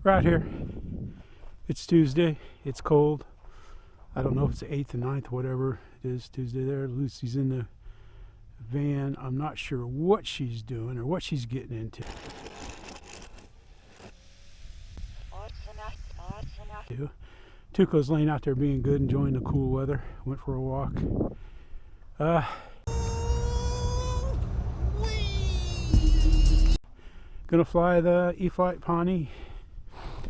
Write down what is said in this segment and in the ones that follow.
We're out here. It's Tuesday. It's cold. I don't know if it's the 8th or 9th, whatever it is, Tuesday there. Lucy's in the van. I'm not sure what she's doing or what she's getting into. Tuco's laying out there being good, enjoying the cool weather. Went for a walk. Gonna fly the Eflite Pawnee.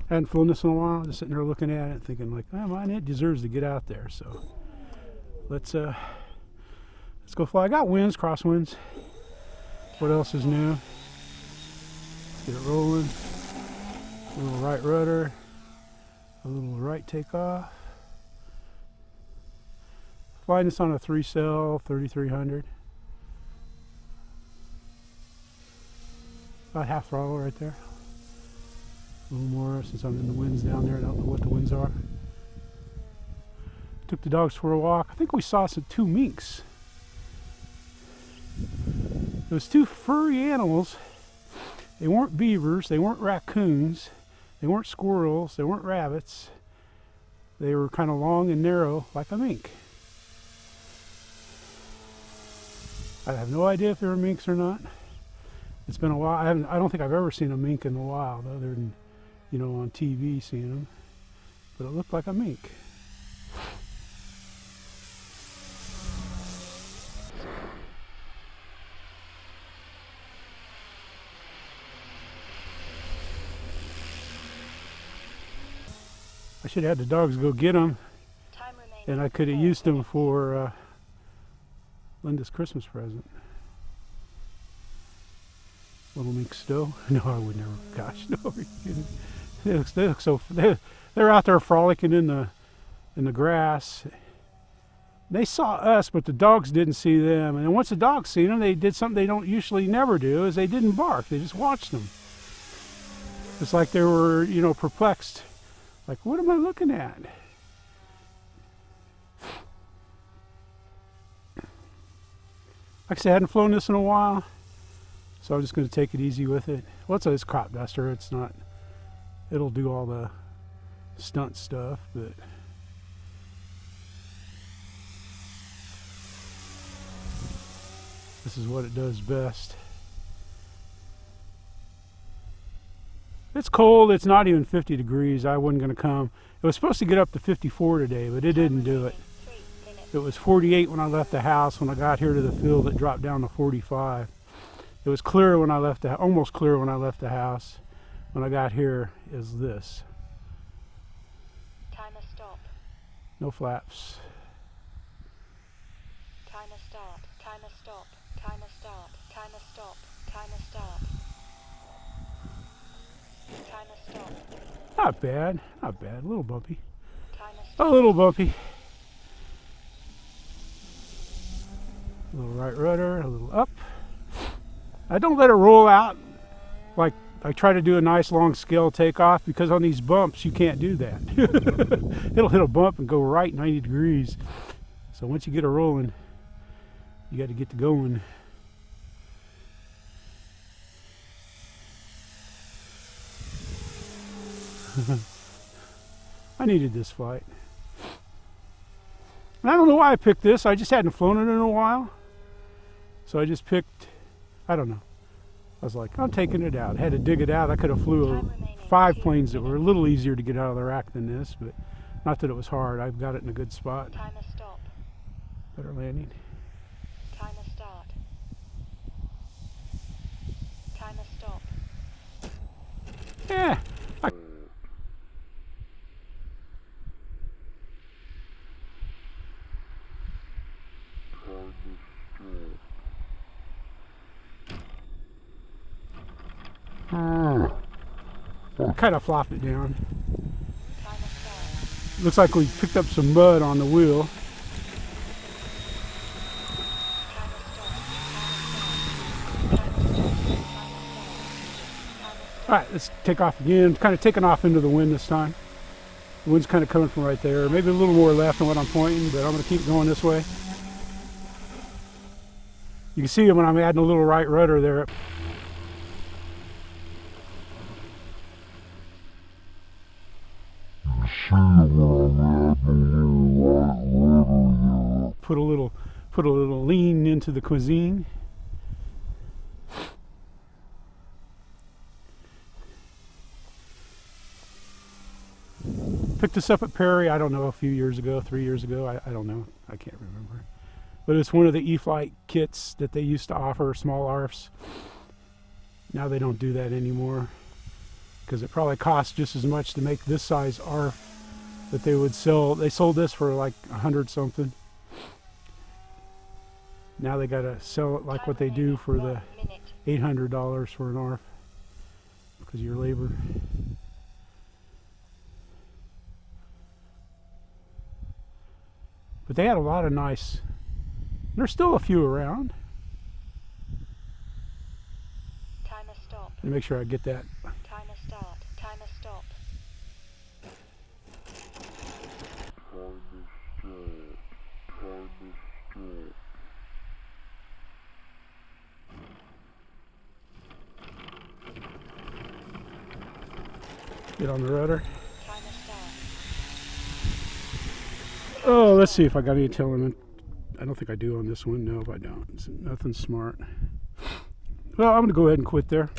Hadn't flown this in a while. Just sitting there looking at it, thinking like, oh man, it deserves to get out there. So let's go fly. I got winds, crosswinds. What else is new? Let's get it rolling. A little right rudder, a little right takeoff. Flying this on a 3-cell 3300. About half throttle right there. A little more since I'm in the winds down there. I don't know what the winds are. Took the dogs for a walk. I think we saw two minks. Those two furry animals. They weren't beavers. They weren't raccoons. They weren't squirrels. They weren't rabbits. They were kind of long and narrow like a mink. I have no idea if they were minks or not. It's been a while. I don't think I've ever seen a mink in the wild, other than, you know, on TV seeing them. But it looked like a mink. I should have had the dogs go get them, and I could have used them for Linda's Christmas present. Little mink stow. No, I would never. Gosh, no, are you kidding? They look so. They're out there frolicking in the grass. They saw us, but the dogs didn't see them. And then once the dogs seen them, they did something they don't usually never do. Is they didn't bark. They just watched them. It's like they were, you know, perplexed. Like, what am I looking at? Like I said, I hadn't flown this in a while. So I'm just going to take it easy with it. Well, it's a crop duster. It's not, it'll do all the stunt stuff, but this is what it does best. It's cold. It's not even 50 degrees. I wasn't going to come. It was supposed to get up to 54 today, but it didn't do it. It was 48 when I left the house. When I got here to the field, it dropped down to 45. It was clear when I left the almost clear when I left the house. When I got here is this. Timer stop. No flaps. Timer start. Timer stop. Timer start. Timer stop. Timer start. Timer stop. Not bad. Not bad. A little bumpy. Timer stop. A little bumpy. A little right rudder. A little up. I don't let it roll out like I try to do a nice long scale takeoff, because on these bumps you can't do that. It'll hit a bump and go right 90 degrees. So once you get it rolling, you got to get to going. I needed this flight. And I don't know why I picked this. I just hadn't flown it in a while. So I just picked, I don't know. I was like, I'm taking it out. I had to dig it out. I could have flew 5 planes that were a little easier to get out of the rack than this, but not that it was hard. I've got it in a good spot. Timer stop. Better landing. Timer start. Timer stop. Yeah. Kind of flopped it down. Looks like we picked up some mud on the wheel. Alright, let's take off again. Kind of taking off into the wind this time. The wind's kind of coming from right there. Maybe a little more left than what I'm pointing, but I'm going to keep going this way. You can see when I'm adding a little right rudder there. Put a little lean into the cuisine. Picked this up at Perry, I don't know, a few years ago, 3 years ago, I don't know, I can't remember. But it's one of the Eflite kits that they used to offer, small ARFs. Now they don't do that anymore because it probably costs just as much to make this size ARF that they would sell. They sold this for like 100 something. Now they gotta sell it like what they do for the $800 for an ARF because of your labor. But they had a lot of nice, there's still a few around. Timer stop. Let me make sure I get that. Timer start. Timer stop. Get on the rudder. Timer start. Oh, let's see if I got any element. I don't think I do on this one. No, I don't. It's nothing smart. Well, I'm going to go ahead and quit there.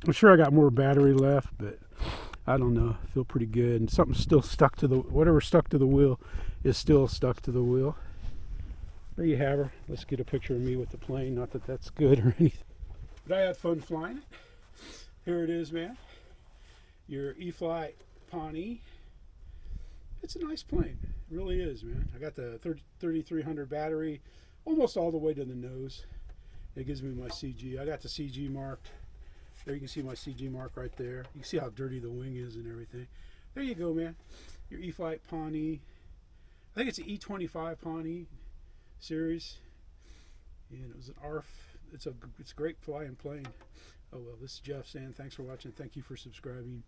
I'm sure I got more battery left, but I don't know. I feel pretty good. And something's still stuck to the, whatever stuck to the wheel is still stuck to the wheel. There you have her. Let's get a picture of me with the plane. Not that that's good or anything. But I had fun flying it. Here it is, man. Your Eflite Pawnee. It's a nice plane. It really is, man. I got the 3300 battery almost all the way to the nose. It gives me my CG. I got the CG marked. There you can see my CG mark right there. You can see how dirty the wing is and everything. There you go, man. Your Eflite Pawnee. I think it's an E25 Pawnee series. And it was an ARF. It's a great flying plane. Oh well, this is Jeff saying thanks for watching. Thank you for subscribing.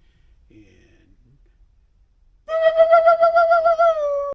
And